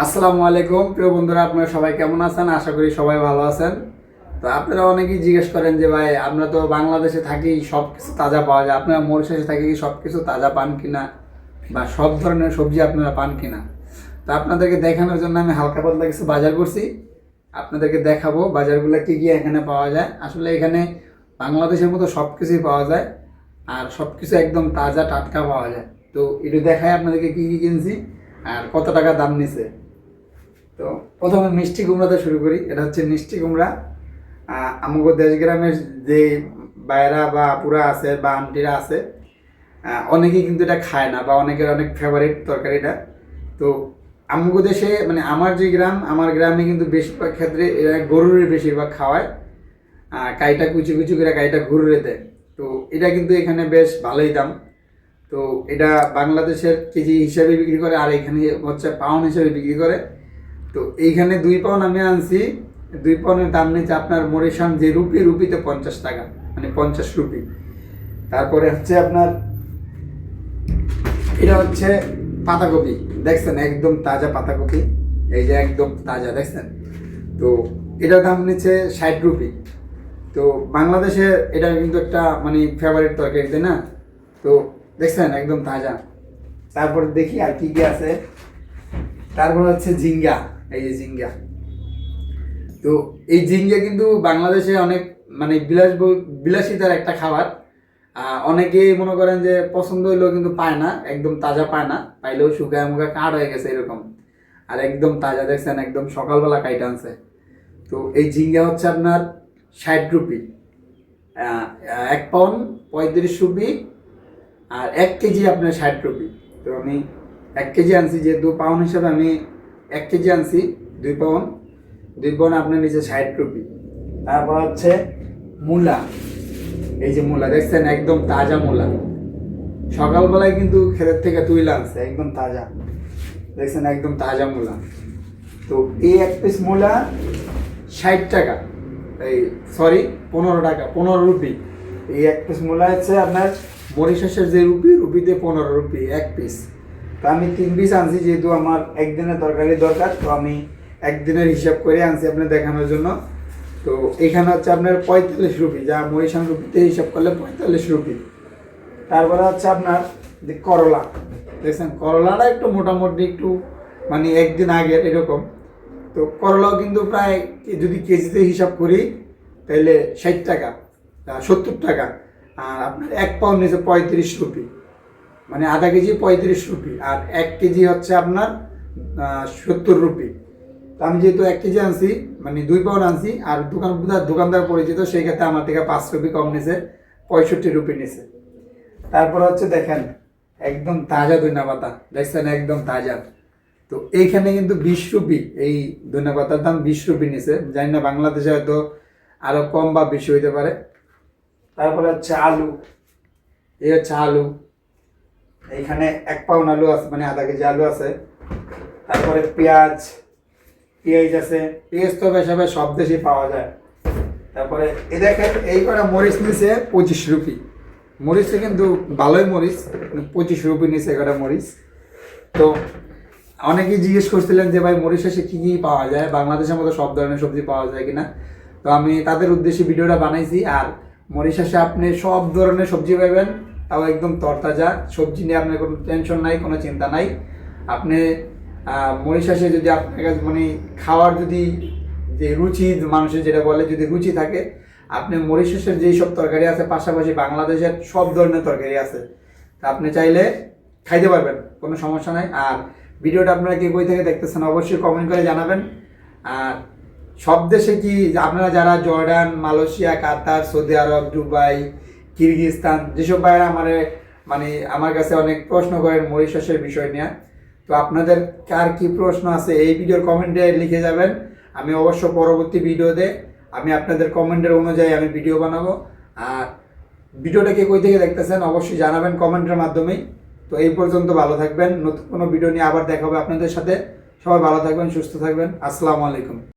আসসালামু আলাইকুম প্রিয় বন্ধুরা, আপনারা সবাই কেমন আছেন? আশা করি সবাই ভালো আছেন। তো আপনারা অনেকেই জিজ্ঞেস করেন যে ভাই, আমরা তো বাংলাদেশে থাকি, সব কিছু তাজা পাওয়া যায়, আপনারা মরিশাসে থাকি কি সব কিছু তাজা পান কিনা বা সব ধরনের সবজি আপনারা পান কিনা? তো আপনাদেরকে দেখানোর জন্য আমি হালকা পাতলা কিছু বাজার করছি, আপনাদেরকে দেখাবো বাজারগুলো কি কি এখানে পাওয়া যায়। আসলে এখানে বাংলাদেশের মতো সব কিছুই পাওয়া যায়, আর সব কিছু একদম তাজা টাটকা পাওয়া যায়। তো একটু দেখাই আপনাদেরকে কি কি কিনছি আর কত টাকা দাম নিছে। তো প্রথমে মিষ্টি কুমড়াতে শুরু করি। এটা হচ্ছে মিষ্টি কুমড়া। আমাদের দেশ গ্রামের যে বাইরা বা আপুরা আছে বা আন্টিরা আছে, অনেকেই কিন্তু এটা খায় না বা অনেকের অনেক ফেভারিট তরকারিটা। তো আমাদের দেশে মানে আমার যে গ্রাম, আমার গ্রামে কিন্তু বেশিরভাগ ক্ষেত্রে এরা গরুরের বেশিরভাগ খাওয়ায়। কাইটা কুচি কুচি করে কাইটা ঘুরে দেয়। তো এটা কিন্তু এখানে বেশ ভালোই দাম। তো এটা বাংলাদেশের কেজি হিসাবে বিক্রি করে, আর এখানে হচ্ছে পাউন্ড হিসাবে বিক্রি করে। তো এইখানে 2 পাউন্ড আমি আনছি। 2 পাউন্ডের দাম নিচ্ছে আপনার মরিশান যে রুপিতে 50 টাকা, মানে 50 রুপি। তারপরে হচ্ছে আপনার এটা হচ্ছে পাতাকপি, দেখছেন একদম তাজা পাতাকপি, এই যে একদম তাজা দেখছেন। তো এটার দাম নিচ্ছে 60 রুপি। তো বাংলাদেশে এটা কিন্তু একটা মানে ফেভারিট তরকারি, তাই না? তো দেখছেন একদম তাজা। তারপর দেখি আর কি কি আছে। তারপর হচ্ছে ঝিঙ্গা, এই যে ঝিঙ্গা। তো এই ঝিঙ্গা কিন্তু বাংলাদেশে অনেক মানে বিলাসিতার একটা খাবার। অনেকেই মনে করেন যে পছন্দ হইলেও কিন্তু পায় না, একদম তাজা পায় না, পাইলেও শুকায় মুখে কাঠ হয়ে গেছে এরকম। আর একদম তাজা দেখছেন, একদম সকালবেলা কাইটা আনছে। তো এই ঝিঙ্গা হচ্ছে আপনার 60 রুপি। 1 পাউন্ড 35 রুপি, আর 1 কেজি আপনার 60 রুপি। তো আমি 1 কেজি আনছি, যেহেতু পাউন্ড হিসাবে আমি 1 কেজি আনছি। 2 পাউন্ড, 2 পাউন্ড আপনার নিচে 60 রুপি। তারপর হচ্ছে মূলা, এই যে মূলা দেখছেন একদম তাজা মূলা, সকালবেলায় কিন্তু ক্ষেতের থেকে তুলে আনছে, একদম তাজা দেখছেন, একদম তাজা মূলা। তো এই 1 পিস মূলা 60 টাকা, এই সরি 15 টাকা, 15 রুপি। এই 1 পিস মূলা হচ্ছে আপনার মরিশাসের যে রুপিতে 15 রুপি 1 পিস। তো আমি 3 পিস আনছি, যেহেতু আমার একদিনের তরকারি দরকার, তো আমি একদিনের হিসাব করে আনছি আপনার দেখানোর জন্য। তো এখানে হচ্ছে আপনার 45 রুপি, যা মরিশান রুপিতে হিসাব করলে 45 রুপি। তারপরে হচ্ছে আপনার যে করলা, দেখছেন করলাটা একটু মোটামুটি একটু মানে একদিন আগের এরকম। তো করলাও কিন্তু প্রায় যদি কেজিতে হিসাব করি তাহলে 60 টাকা, 70 টাকা। আর আপনার 1 পাউন্ড নিচে 35 রুপি, মানে আধা কেজি 35 রুপি, আর 1 কেজি হচ্ছে আপনার 70 রুপি। তো আমি যেহেতু 1 কেজি আনছি, মানে 2 পাউন্ড আনছি, আর দোকানদার পরিচিত, সেই ক্ষেত্রে আমার থেকে 5 রুপি কম নিছে, 65 রুপি নিছে। তারপর হচ্ছে দেখেন একদম তাজা ধনিয়া পাতা, দেখছেন একদম তাজা। তো এইখানে কিন্তু 20 রুপি, এই ধনিয়া পাতার দাম 20 রুপি নিছে। জানি না বাংলাদেশে হয়তো আরো কম বা বেশি হইতে পারে। তারপরে হচ্ছে আলু, এই হচ্ছে আলু। এইখানে 1 পাউন্ড আলু আছে, মানে আধা কেজি আলু আছে। তারপরে পেঁয়াজ আছে। পেঁয়াজ তো বেশ সব দেশেই পাওয়া যায়। তারপরে এই দেখেন এই কটা মরিচ নিছে 25 রুপি। মরিচে কিন্তু ভালোই মরিচ, 25 রুপি নিছে কটা মরিচ। তো অনেকেই জিজ্ঞেস করছিলেন যে ভাই মরিশাসে কী কী পাওয়া যায়, বাংলাদেশের মতো সব ধরনের সবজি পাওয়া যায় কিনা। তো আমি তাদের উদ্দেশ্যে ভিডিওটা বানাইছি। আর মরিশাসে আপনি সব ধরনের সবজি পাবেন, তাও একদম তরতাজা সবজি নিয়ে আপনার কোনো টেনশন নাই, কোনো চিন্তা নাই। আপনি মরিশাসে যদি আপনার কাছে মানে খাওয়ার যদি যে রুচি, মানুষের যেটা বলে, যদি রুচি থাকে, আপনি মরিশাসের যেই সব তরকারি আছে, পাশাপাশি বাংলাদেশের সব ধরনের তরকারি আছে, তা আপনি চাইলে খাইতে পারবেন, কোনো সমস্যা নাই। আর ভিডিওটা আপনারা কে কই থেকে দেখতেছেন অবশ্যই কমেন্ট করে জানাবেন। আর সব দেশে কি আপনারা যারা জর্ডান, মালয়েশিয়া, কাতার, সৌদি আরব, দুবাই, কিরগিজস্তান, যেসব বাইরে মানে আমার কাছে অনেক প্রশ্ন করেন মরিশাসের বিষয় নিয়ে, তো আপনাদের কার কি প্রশ্ন আছে এই ভিডিওর কমেন্টে লিখে যাবেন। আমি অবশ্য পরবর্তী ভিডিওতে আমি আপনাদের কমেন্টের অনুযায়ী আমি ভিডিও বানাবো। আর ভিডিওটা কে কই থেকে দেখতেছেন অবশ্যই জানাবেন কমেন্টের মাধ্যমেই। তো এই পর্যন্ত ভালো থাকবেন, নতুন কোনো ভিডিও নিয়ে আবার দেখা হবে আপনাদের সাথে। সবাই ভালো থাকবেন, সুস্থ থাকবেন। আসসালামু আলাইকুম।